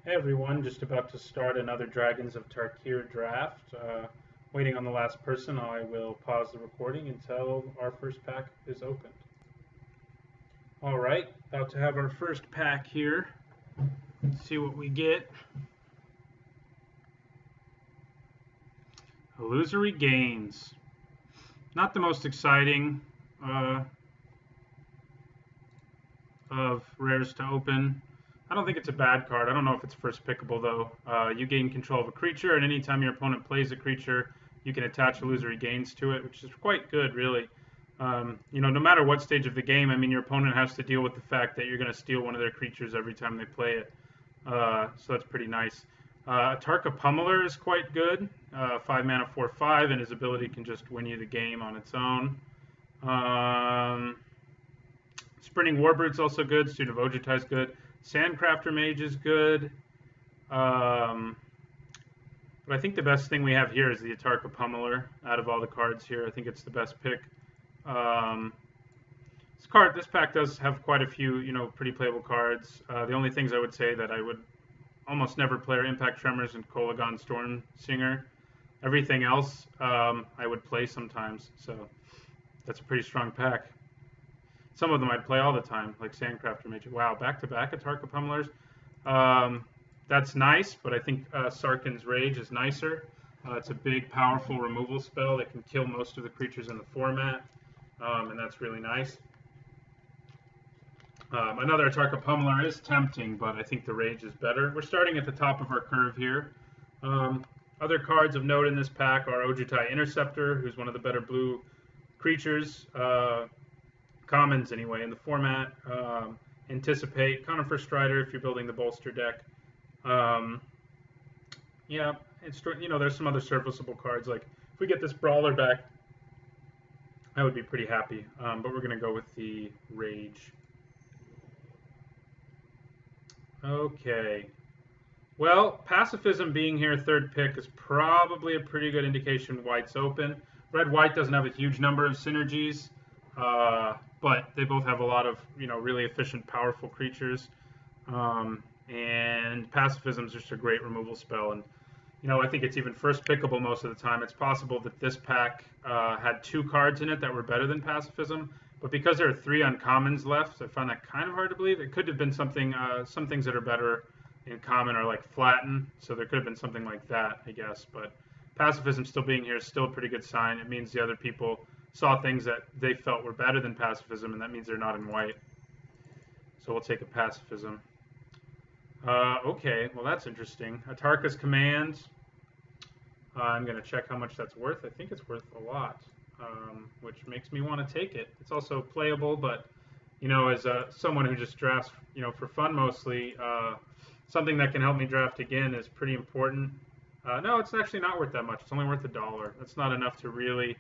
Hey everyone, just about to start another Dragons of Tarkir draft. Waiting on the last person, I will pause the recording until our first pack is opened. Alright, about to have our first pack here. Let's see what we get. Illusory Gains. Not the most exciting of rares to open. I don't think it's a bad card. I don't know if it's first pickable, though. You gain control of a creature, and anytime your opponent plays a creature, you can attach Illusory Gains to it, which is quite good, really. No matter what stage of the game, I mean, your opponent has to deal with the fact that you're going to steal one of their creatures every time they play it. So that's pretty nice. Tarkir Pummeler is quite good. 5 mana, 4/5, and his ability can just win you the game on its own. Sprinting Warbird's also good. Student of Ojutai is good. Sandcrafter Mage is good. But I think the best thing we have here is the Tarkir Pummeler. Out of all the cards here, I think it's the best pick. This pack does have quite a few, pretty playable cards. The only things I would say that I would almost never play are Impact Tremors and Kolagon Storm Singer. Everything else I would play sometimes, so that's a pretty strong pack. Some of them I'd play all the time, like Sandcrafter Mage. Wow, back-to-back Tarkir Pummelers. That's nice, but I think Sarkhan's Rage is nicer. It's a big, powerful removal spell that can kill most of the creatures in the format, and that's really nice. Another Tarkir Pummeler is tempting, but I think the Rage is better. We're starting at the top of our curve here. Other cards of note in this pack are Ojutai Interceptor, who's one of the better blue creatures. Commons anyway in the format. Anticipate, Conifer Strider if you're building the bolster deck. There's some other serviceable cards. Like if we get this Brawler back, I would be pretty happy. But we're gonna go with the Rage. Okay. Well, Pacifism being here third pick is probably a pretty good indication White's open. Red-White doesn't have a huge number of synergies. But they both have a lot of, really efficient, powerful creatures. And Pacifism is just a great removal spell. And, I think it's even first pickable most of the time. It's possible that this pack had 2 cards in it that were better than Pacifism. But because there are 3 uncommons left, I find that kind of hard to believe. It could have been something, some things that are better in common are like Flatten. So there could have been something like that, I guess. But Pacifism still being here is still a pretty good sign. It means the other people saw things that they felt were better than Pacifism, and that means they're not in white. So we'll take a Pacifism. Okay, well that's interesting. Atarka's Command. I'm going to check how much that's worth. I think it's worth a lot, which makes me want to take it. It's also playable, but, as someone who just drafts, for fun mostly, something that can help me draft again is pretty important. No, it's actually not worth that much. It's only worth $1. That's not enough to really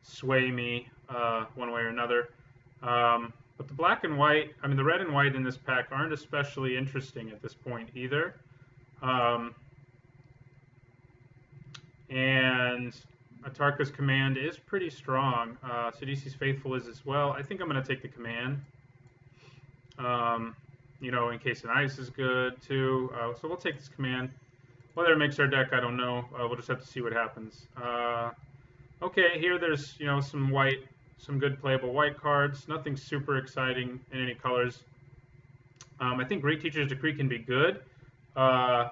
sway me one way or another. But the black and white, the red and white in this pack aren't especially interesting at this point either. And Atarka's Command is pretty strong. Sidisi's Faithful is as well. I think I'm going to take the Command. In case an Ice is good too. So we'll take this Command. Whether it makes our deck, I don't know. We'll just have to see what happens. Okay, here there's, some good playable white cards. Nothing super exciting in any colors. I think Great Teacher's Decree can be good. I'm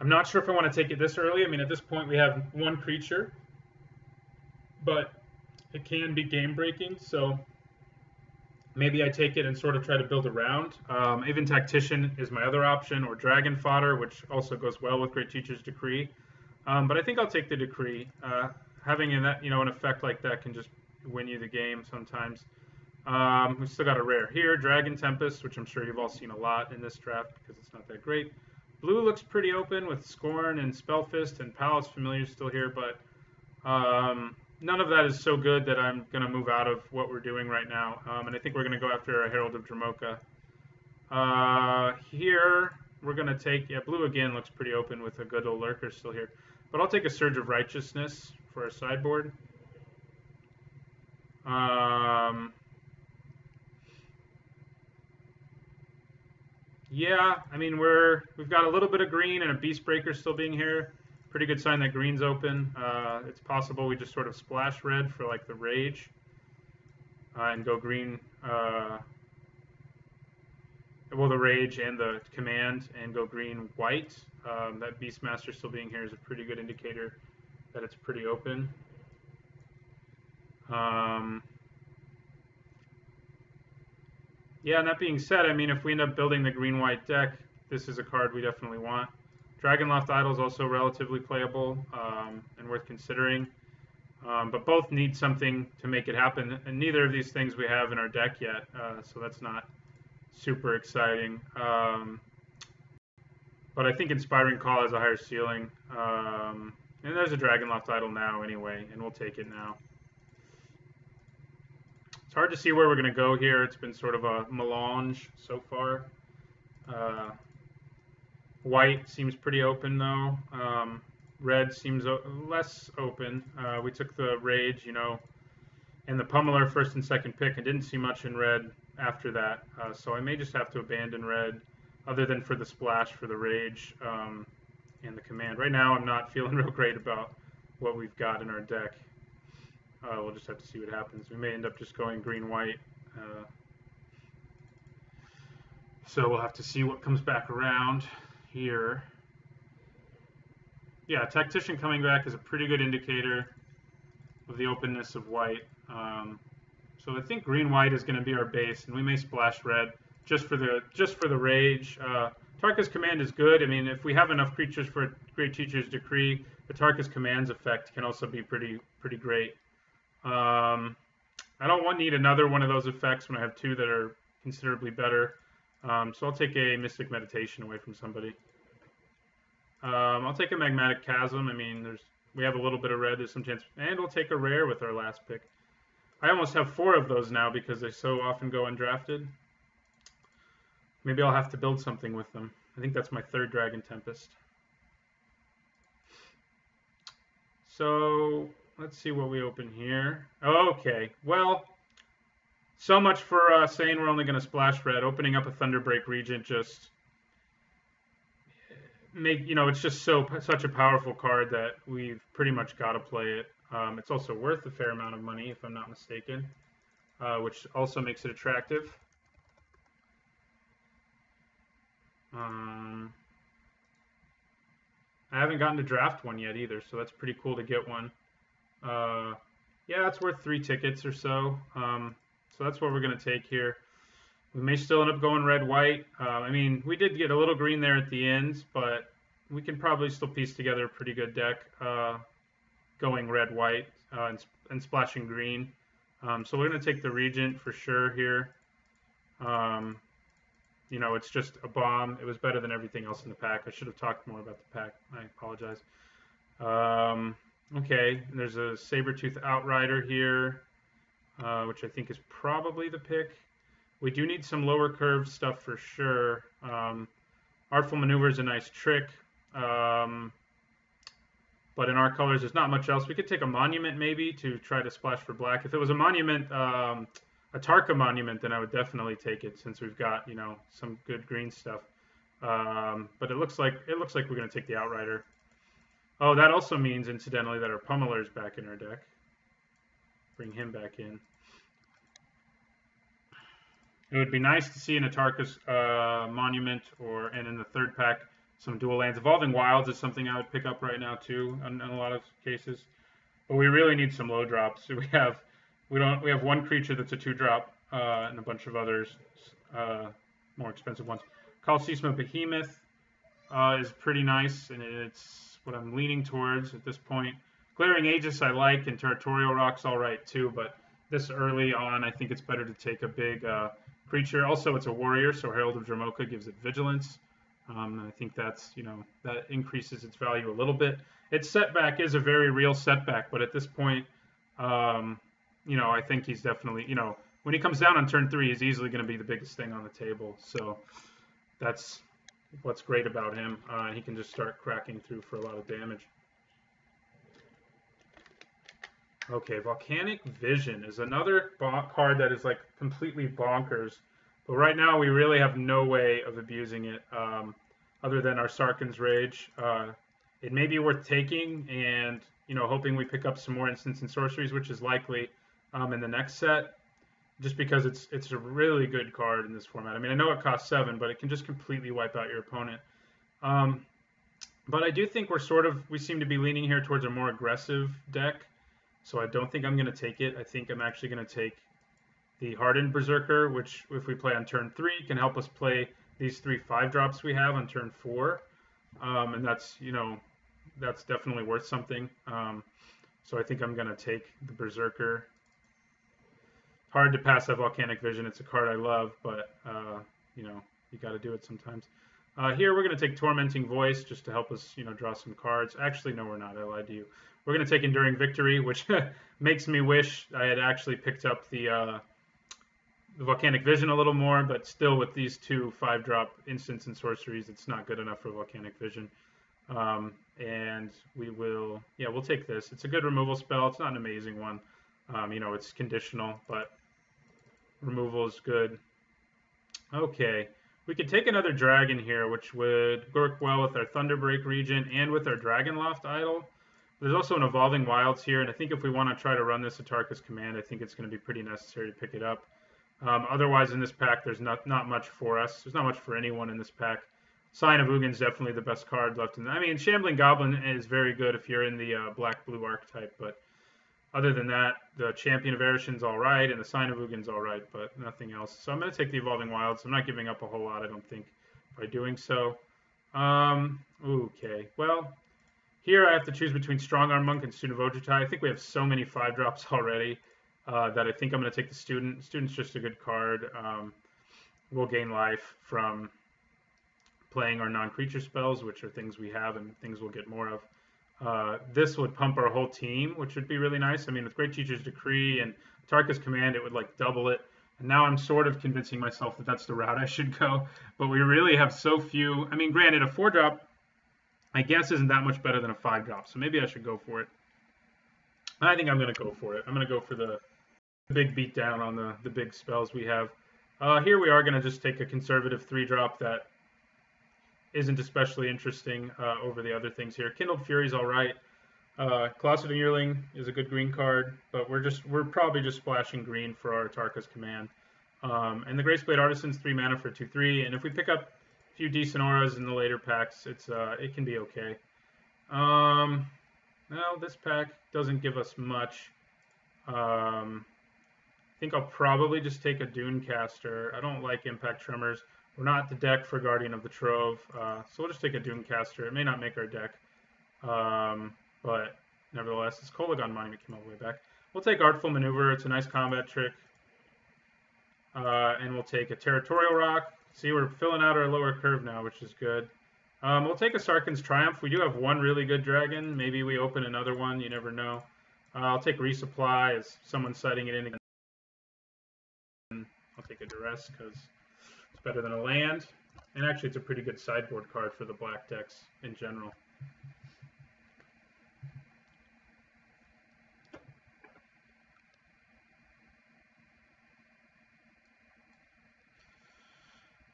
not sure if I want to take it this early. At this point we have 1 creature, but it can be game-breaking, so maybe I take it and sort of try to build around. Even Tactician is my other option, or Dragon Fodder, which also goes well with Great Teacher's Decree. But I think I'll take the Decree. Having an effect like that can just win you the game sometimes. We've still got a rare here, Dragon Tempest, which I'm sure you've all seen a lot in this draft because it's not that great. Blue looks pretty open with Scorn and Spellfist and Palace Familiar still here, but none of that is so good that I'm going to move out of what we're doing right now. And I think we're going to go after a Herald of Dromoka. Here, we're going to take, blue again looks pretty open with a good old Lurker still here. But I'll take a Surge of Righteousness for our sideboard. Yeah, I mean we've got a little bit of green and a beast breaker still being here. Pretty good sign that green's open. It's possible we just sort of splash red for like the rage and go green. Well, the rage and the command and go green white. That Beastmaster still being here is a pretty good indicator that it's pretty open. Yeah, and that being said, I mean, if we end up building the green-white deck, this is a card we definitely want. Dragonloft Idol is also relatively playable and worth considering. But both need something to make it happen, and neither of these things we have in our deck yet, so that's not super exciting. But I think Inspiring Call has a higher ceiling. And there's a Dragonloft Idol now anyway, and we'll take it now. It's hard to see where we're going to go here. It's been sort of a melange so far. White seems pretty open, though. Red seems less open. We took the Rage, you know, and the Pummeler first and second pick, and didn't see much in red after that. So I may just have to abandon red, other than for the splash for the Rage and the command. Right now, I'm not feeling real great about what we've got in our deck. We'll just have to see what happens. We may end up just going green-white. So we'll have to see what comes back around here. Yeah, Tactician coming back is a pretty good indicator of the openness of white. So I think green-white is going to be our base, and we may splash red just for the rage. Tarka's command is good. I mean, if we have enough creatures for Great Teacher's Decree, the Tarka's command's effect can also be pretty great. I don't need another one of those effects when I have two that are considerably better. So I'll take a Mystic Meditation away from somebody. I'll take a Magmatic Chasm. I mean, we have a little bit of red. There's some chance, and we'll take a rare with our last pick. I almost have 4 of those now because they so often go undrafted. Maybe I'll have to build something with them. I think that's my 3rd Dragon Tempest. So let's see what we open here. Okay, well, so much for saying we're only going to splash red. Opening up a Thunderbreak Regent just it's just such a powerful card that we've pretty much got to play it. It's also worth a fair amount of money, if I'm not mistaken, which also makes it attractive. I haven't gotten to draft one yet either, so that's pretty cool to get one. Yeah, it's worth 3 tickets or so. So that's what we're going to take here. We may still end up going red-white. I mean, we did get a little green there at the end, but we can probably still piece together a pretty good deck going red-white and splashing green. So we're going to take the Regent for sure here. You know, it's just a bomb. It was better than everything else in the pack. I should have talked more about the pack. I apologize. Okay, and there's a Sabertooth Outrider here, which I think is probably the pick. We do need some lower curve stuff for sure. Artful Maneuver is a nice trick, but in our colors, there's not much else. We could take a Monument maybe to try to splash for black. If it was a Monument, a Tarka Monument, then I would definitely take it since we've got some good green stuff. But it looks like we're going to take the Outrider. Oh, that also means incidentally that our Pummeler is back in our deck. Bring him back in. It would be nice to see in a Tarka's Monument and in the 3rd pack some dual lands. Evolving Wilds is something I would pick up right now too in a lot of cases. But we really need some low drops. So we have 1 creature that's a 2-drop and a bunch of others more expensive ones. Kalsisma Behemoth is pretty nice, and it's what I'm leaning towards at this point. Glaring Aegis I like, and Territorial Rock's all right too, but this early on I think it's better to take a big creature. Also, it's a warrior, so Herald of Dromoka gives it vigilance. I think that's, that increases its value a little bit. Its setback is a very real setback, but at this point, I think he's definitely, when he comes down on turn 3, he's easily going to be the biggest thing on the table. So that's what's great about him. He can just start cracking through for a lot of damage. Okay, Volcanic Vision is another card that is like completely bonkers. But right now, we really have no way of abusing it other than our Sarkhan's Rage. It may be worth taking and, hoping we pick up some more instants and sorceries, which is likely in the next set, just because it's a really good card in this format. I mean, I know it costs 7, but it can just completely wipe out your opponent. But I do think we seem to be leaning here towards a more aggressive deck, so I don't think I'm going to take it. I think I'm actually going to take the Hardened Berserker, which if we play on turn 3, can help us play these 3 5-drops we have on turn 4. And that's definitely worth something. So I think I'm going to take the Berserker. Hard to pass that Volcanic Vision. It's a card I love, but, you got to do it sometimes. Here we're going to take Tormenting Voice just to help us, draw some cards. Actually, no, we're not. I lied to you. We're going to take Enduring Victory, which makes me wish I had actually picked up the Volcanic Vision a little more, but still with these 2 5-drop instants and sorceries, it's not good enough for Volcanic Vision. And we'll take this. It's a good removal spell. It's not an amazing one. It's conditional, but removal is good. Okay. We could take another dragon here, which would work well with our Thunderbreak Regent and with our Dragonloft Idol. There's also an Evolving Wilds here, and I think if we want to try to run this Atarka's Command, I think it's going to be pretty necessary to pick it up. Otherwise, in this pack, there's not much for us. There's not much for anyone in this pack. Sign of Ugin's definitely the best card left in. I mean, Shambling Goblin is very good if you're in the black-blue archetype, but other than that, the Champion of Erishin's all right, and the Sign of Ugin's all right, but nothing else. So I'm going to take the Evolving Wilds. I'm not giving up a whole lot, I don't think, by doing so. Okay. Well, here I have to choose between Strong Arm Monk and Student of Ojutai. I think we have so many 5-drops already that I think I'm going to take the Student. Student's just a good card. We'll gain life from playing our non-creature spells, which are things we have and things we'll get more of. This would pump our whole team, which would be really nice. I mean, with Great Teacher's Decree and Tarka's Command, it would double it. And now I'm sort of convincing myself that that's the route I should go. But we really have so few. I mean, granted, a 4-drop, I guess, isn't that much better than a 5-drop. So maybe I should go for it. I think I'm going to go for it. I'm going to go for the big beatdown on the big spells we have. Here we are going to just take a conservative 3-drop that isn't especially interesting over the other things here. Kindled Fury's all right. Closeted Yearling is a good green card, but we're probably just splashing green for our Tarka's Command. And the Graceblade Artisan's 3 mana for 2/3, and if we pick up a few decent auras in the later packs, it can be okay. Well, this pack doesn't give us much. I think I'll probably just take a Dunecaster. I don't like Impact Tremors. We're not the deck for Guardian of the Trove, so we'll just take a Dunecaster. It may not make our deck, but nevertheless, this Kolagon Monument came all the way back. We'll take Artful Maneuver. It's a nice combat trick. And we'll take a Territorial Rock. See, we're filling out our lower curve now, which is good. We'll take a Sarkhan's Triumph. We do have one really good dragon. Maybe we open another one. You never know. I'll take Resupply as someone's citing it in again. I'll take a Duress because it's better than a land. And actually, it's a pretty good sideboard card for the black decks in general.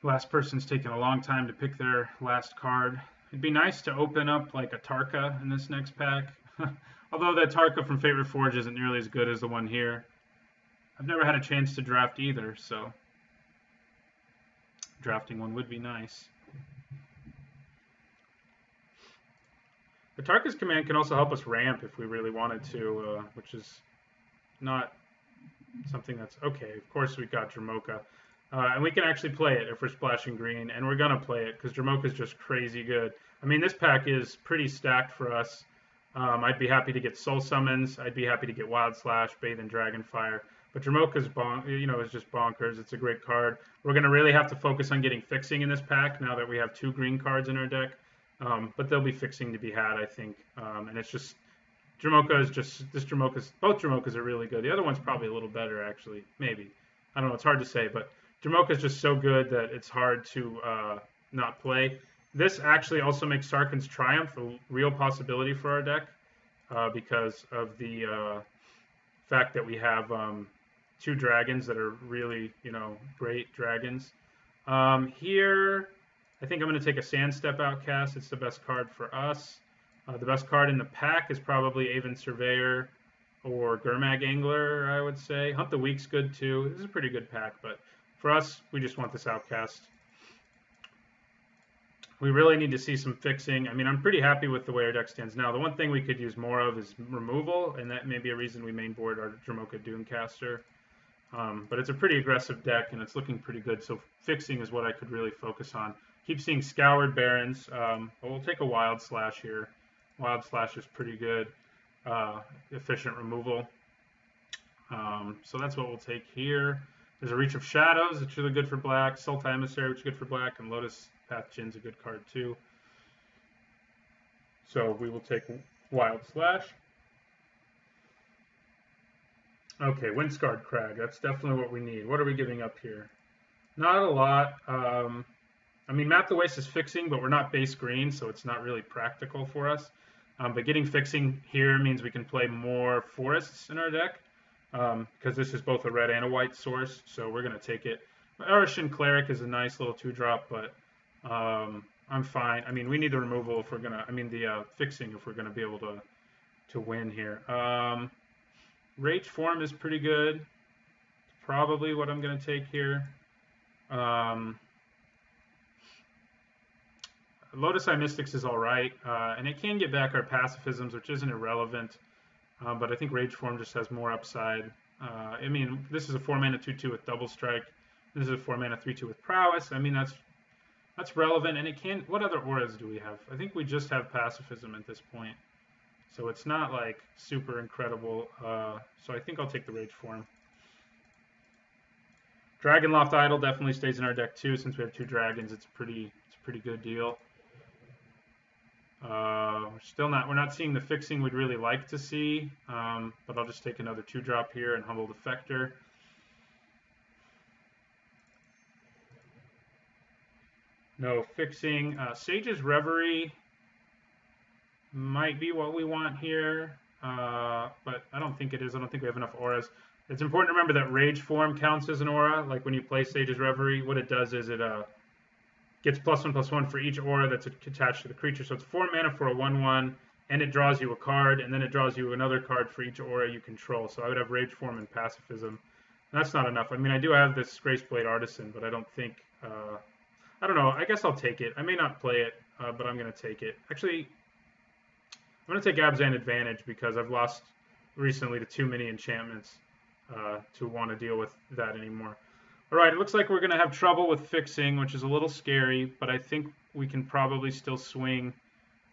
Last person's taken a long time to pick their last card. It'd be nice to open up like a Tarka in this next pack. Although that Tarka from Fate Reforged isn't nearly as good as the one here. I've never had a chance to draft either, so drafting one would be nice. The Tarka's Command can also help us ramp if we really wanted to, which is not something that's okay. Of course, we've got Dromoka. And we can actually play it if we're splashing green, and we're going to play it because Dromoka is just crazy good. I mean, this pack is pretty stacked for us. I'd be happy to get Soul Summons. I'd be happy to get Wild Slash, Bathe in Dragonfire. But Dromoka's is just bonkers. It's a great card. We're going to really have to focus on getting fixing in this pack now that we have 2 green cards in our deck. But there'll be fixing to be had, I think. And it's just Dromoka is just both Dromokas are really good. The other one's probably a little better, actually. Maybe. I don't know. It's hard to say, but Dromoka is just so good that it's hard to not play. This actually also makes Sarkhan's Triumph a real possibility for our deck because of the fact that we have 2 dragons that are really, you know, great dragons. Here, I think I'm going to take a Sandstep Outcast. It's the best card for us. The best card in the pack is probably Aven Surveyor or Gurmag Angler, I would say. Hunt the Weak's good too. This is a pretty good pack, but for us, we just want this Outcast. We really need to see some fixing. I mean, I'm pretty happy with the way our deck stands now. The one thing we could use more of is removal, and that may be a reason we mainboard our Dromoka Doomcaster. But it's a pretty aggressive deck, and it's looking pretty good. So fixing is what I could really focus on. Keep seeing Scoured Barrens. We'll take a Wild Slash here. Wild Slash is pretty good. Efficient removal. So that's what we'll take here. There's a Reach of Shadows. It's really good for black. Sultai Emissary, which is good for black. And Lotus Path Jin's a good card too. So we will take Wild Slash. Okay, Windscarred Crag. That's definitely what we need. What are we giving up here? Not a lot. I mean, Map the Waste is fixing, but we're not base green, so it's not really practical for us. But getting fixing here means we can play more forests in our deck, because this is both a red and a white source, so we're going to take it. Arishan Cleric is a nice little 2-drop, but I'm fine. I mean, we need the removal if we're going to, I mean, the fixing if we're going to be able to win here. Rage Form is pretty good. Probably what I'm going to take here. Lotus Eye Mystics is all right, and it can get back our pacifisms, which isn't irrelevant, but I think Rage Form just has more upside. I mean, this is a 4-mana 2/2 with Double Strike. This is a 4-mana 3/2 with Prowess. I mean, that's relevant, and it can. What other auras do we have? I think we just have pacifism at this point, so it's not like super incredible. So I think I'll take the Rage Form. Dragonloft Idol definitely stays in our deck too, since we have 2 dragons. It's a pretty good deal. We're not seeing the fixing we'd really like to see, but I'll just take another 2-drop here and Humble Defector. No fixing. Sage's Reverie might be what we want here, but I don't think it is. I don't think we have enough auras. It's important to remember that Rage Form counts as an aura. Like when you play Sage's Reverie, what it does is it gets +1/+1 for each aura that's attached to the creature. So it's 4 mana for a 1/1, and it draws you a card, and then it draws you another card for each aura you control. So I would have Rage Form and Pacifism. And that's not enough. I mean, I do have this Graceblade Artisan, but I don't think... I don't know. I guess I'll take it. I may not play it, but I'm going to take it. Actually, I'm going to take Abzan Advantage because I've lost recently to too many enchantments to want to deal with that anymore. All right, it looks like we're going to have trouble with fixing, which is a little scary, but I think we can probably still swing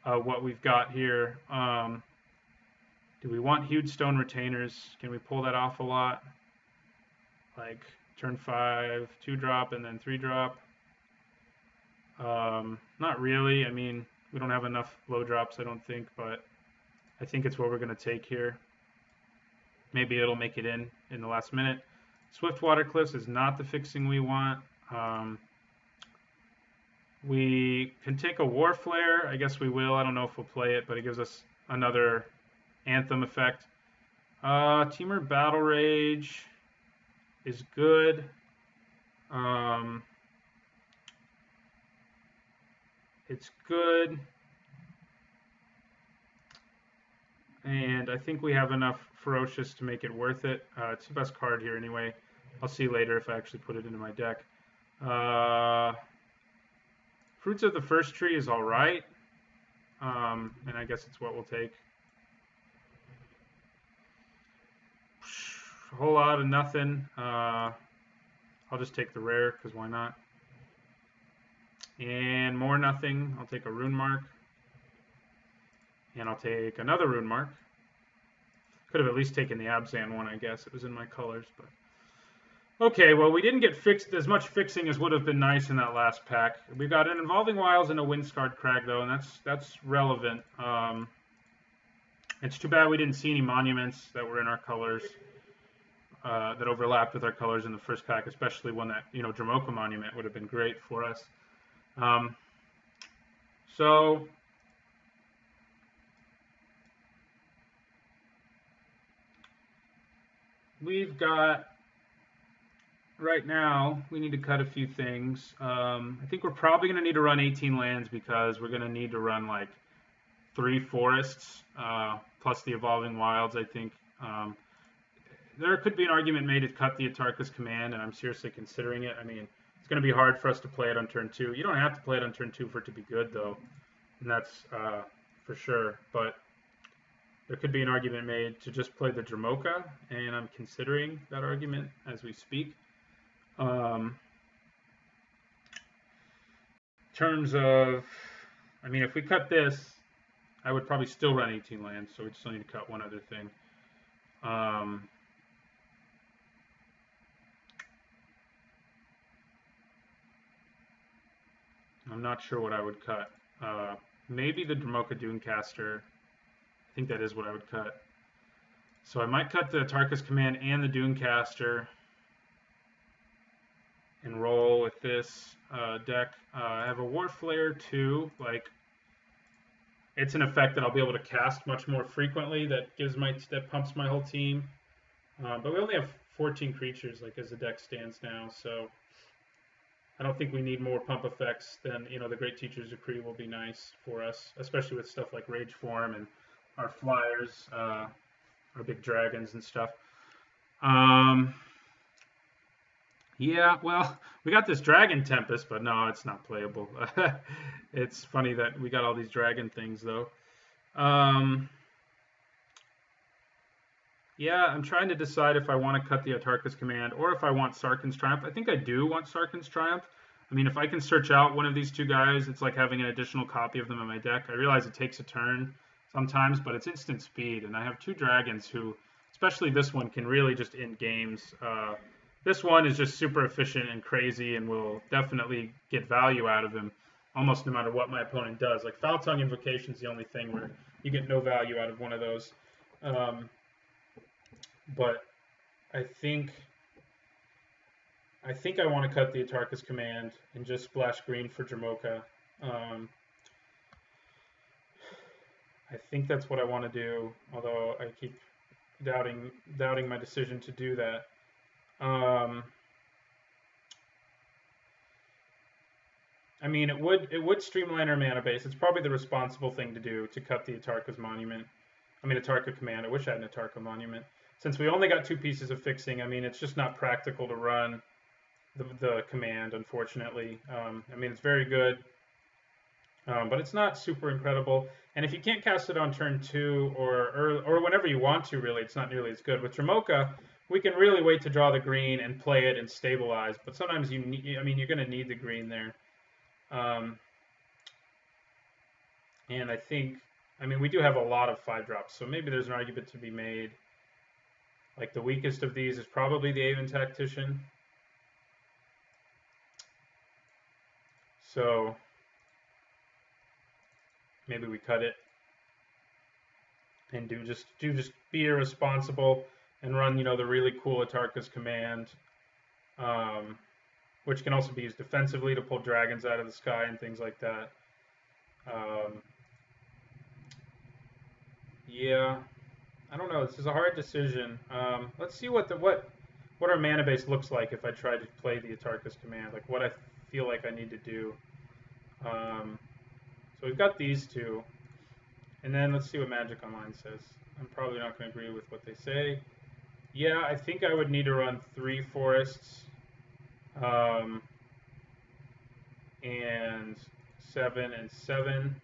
what we've got here. Do we want huge stone retainers? Can we pull that off a lot? Like turn 5, 2-drop, and then 3-drop? Not really. I mean, we don't have enough low drops, I don't think, but I think it's what we're going to take here. Maybe it'll make it in the last minute. Swiftwater Cliffs is not the fixing we want. We can take a War Flare. I guess we will. I don't know if we'll play it, but it gives us another Anthem effect. Temur Battle Rage is good. It's good. And I think we have enough Ferocious to make it worth it. It's the best card here anyway. I'll see later if I actually put it into my deck. Fruits of the First Tree is all right. And I guess it's what we'll take. A whole lot of nothing. I'll just take the rare, because why not? And more nothing. I'll take a Rune Mark. And I'll take another Rune Mark. Could have at least taken the Abzan one, I guess. It was in my colors, but... Okay, well, we didn't get fixed as much fixing as would have been nice in that last pack. We got an Involving Wilds and a Windscarred Crag, though, and that's relevant. It's too bad we didn't see any monuments that were in our colors, that overlapped with our colors in the first pack, especially one that, you know, Dromoka Monument would have been great for us. So... we've got right now we need to cut a few things. I think we're probably going to need to run 18 lands because we're going to need to run like 3 forests plus the evolving wilds. I think there could be an argument made to cut the Atarka's command, and I'm seriously considering it. I mean, it's going to be hard for us to play it on turn 2. You don't have to play it on turn 2 for it to be good, though, and that's for sure. But there could be an argument made to just play the Dramoka, and I'm considering that argument as we speak. In terms of, I mean, if we cut this, I would probably still run 18 lands, so we still need to cut one other thing. I'm not sure what I would cut. Maybe the Dramoka Dunecaster. I think that is what I would cut. So I might cut the Tarkus Command and the Dunecaster and roll with this deck. I have a Warflare too. Like, it's an effect that I'll be able to cast much more frequently. That pumps my whole team. But we only have 14 creatures, like as the deck stands now. So I don't think we need more pump effects than, the Great Teacher's Decree will be nice for us, especially with stuff like Rage Form and our flyers, our big dragons and stuff. Yeah, well, we got this Dragon Tempest, but no, it's not playable. It's funny that we got all these dragon things, though. Yeah, I'm trying to decide if I want to cut the Atarka's Command or if I want Sarkhan's Triumph. I think I do want Sarkhan's Triumph. I mean, if I can search out one of these two guys, it's like having an additional copy of them in my deck. I realize it takes a turn sometimes, but it's instant speed, and I have two dragons who, especially this one, can really just end games. This one is just super efficient and crazy and will definitely get value out of him almost no matter what my opponent does. Like, Foul Tongue Invocation is the only thing where you get no value out of one of those. But I think I want to cut the Atarka's Command and just splash green for Dramoka. I think that's what I want to do, although I keep doubting my decision to do that. I mean, it would streamline our mana base. It's probably the responsible thing to do to cut the Atarka's Monument. I mean, Atarka Command. I wish I had an Atarka Monument. Since we only got 2 pieces of fixing, I mean, it's just not practical to run the command, unfortunately. I mean, it's very good, but it's not super incredible. And if you can't cast it on turn 2 or whenever you want to, really, it's not nearly as good. With Dramoka, we can really wait to draw the green and play it and stabilize. But sometimes you're going to need the green there. And I mean, we do have a lot of 5-drops, so maybe there's an argument to be made. Like, the weakest of these is probably the Aven Tactician. So maybe we cut it and do just be irresponsible and run, the really cool Atarka's Command, which can also be used defensively to pull dragons out of the sky and things like that. Yeah, I don't know. This is a hard decision. Let's see what our mana base looks like if I try to play the Atarka's Command, like what I feel like I need to do. So we've got these two, and then let's see what Magic Online says. I'm probably not going to agree with what they say. Yeah, I think I would need to run 3 forests, and 7 and 7.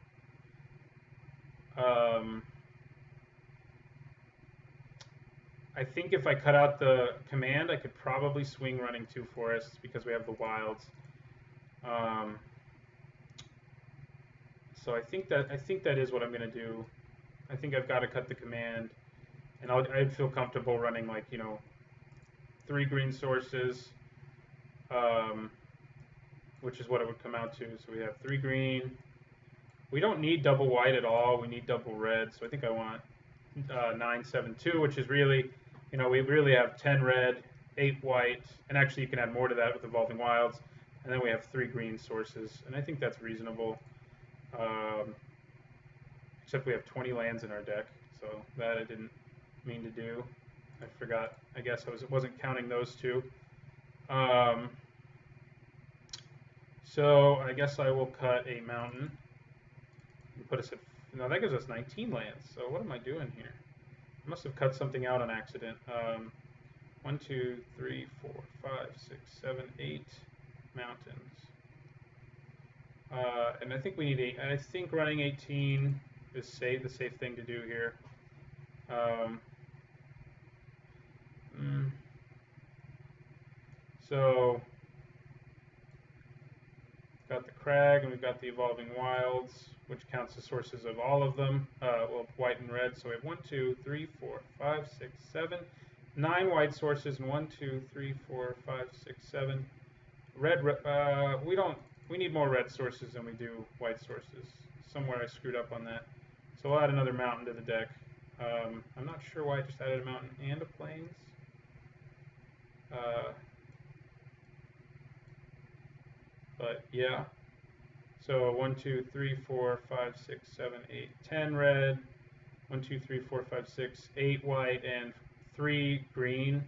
I think if I cut out the command, I could probably swing running 2 forests because we have the wilds. So I think that is what I'm going to do. I think I've got to cut the command, and I'd feel comfortable running 3 green sources, which is what it would come out to. So we have 3 green. We don't need double white at all. We need double red. So I think I want 9, 7, 2, which is really, we really have 10 red, 8 white, and actually you can add more to that with Evolving Wilds, and then we have 3 green sources, and I think that's reasonable. Except we have 20 lands in our deck, so that I didn't mean to do. I forgot. I guess I wasn't counting those 2. So I guess I will cut a mountain and put us at, no, that gives us 19 lands. So what am I doing here? I must have cut something out on accident. 1, 2, 3, 4, 5, 6, 7, 8 mountains. And I think we need 8. I think running 18 is the safe thing to do here. So got the crag and we've got the evolving wilds, which counts as sources of all of them. Well, white and red. So we have 1, 2, 3, 4, 5, 6, 7, 9 white sources, and 1, 2, 3, 4, 5, 6, 7 red. We need more red sources than we do white sources. Somewhere I screwed up on that. So we'll add another mountain to the deck. I'm not sure why I just added a mountain and a plains. But yeah. So 1, 2, 3, 4, 5, 6, 7, 8, 10 red. 1, 2, 3, 4, 5, 6, 8 white, and 3 green.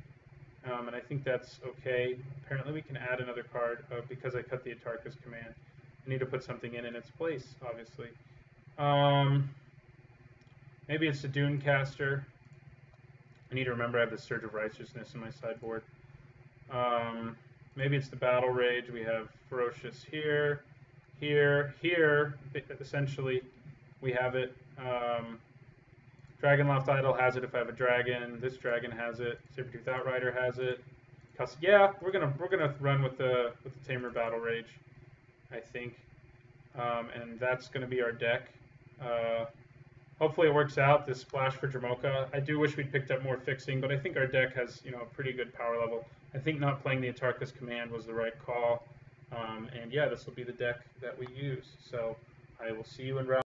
And I think that's okay. Apparently we can add another card because I cut the Tarkir's command. I need to put something in its place, obviously. Maybe it's the Dunecaster. I need to remember I have the Surge of Righteousness in my sideboard. Maybe it's the Battle Rage. We have Ferocious here, here, here. Essentially, we have it. Dragonloft Idol has it if I have a dragon. This dragon has it. Sabertooth Outrider has it. Yeah, we're gonna run with the Tamer Battle Rage, I think, and that's gonna be our deck. Hopefully it works out. This splash for Dramoka. I do wish we'd picked up more fixing, but I think our deck has a pretty good power level. I think not playing the Tarkir's command was the right call, and yeah, this will be the deck that we use. So I will see you in round.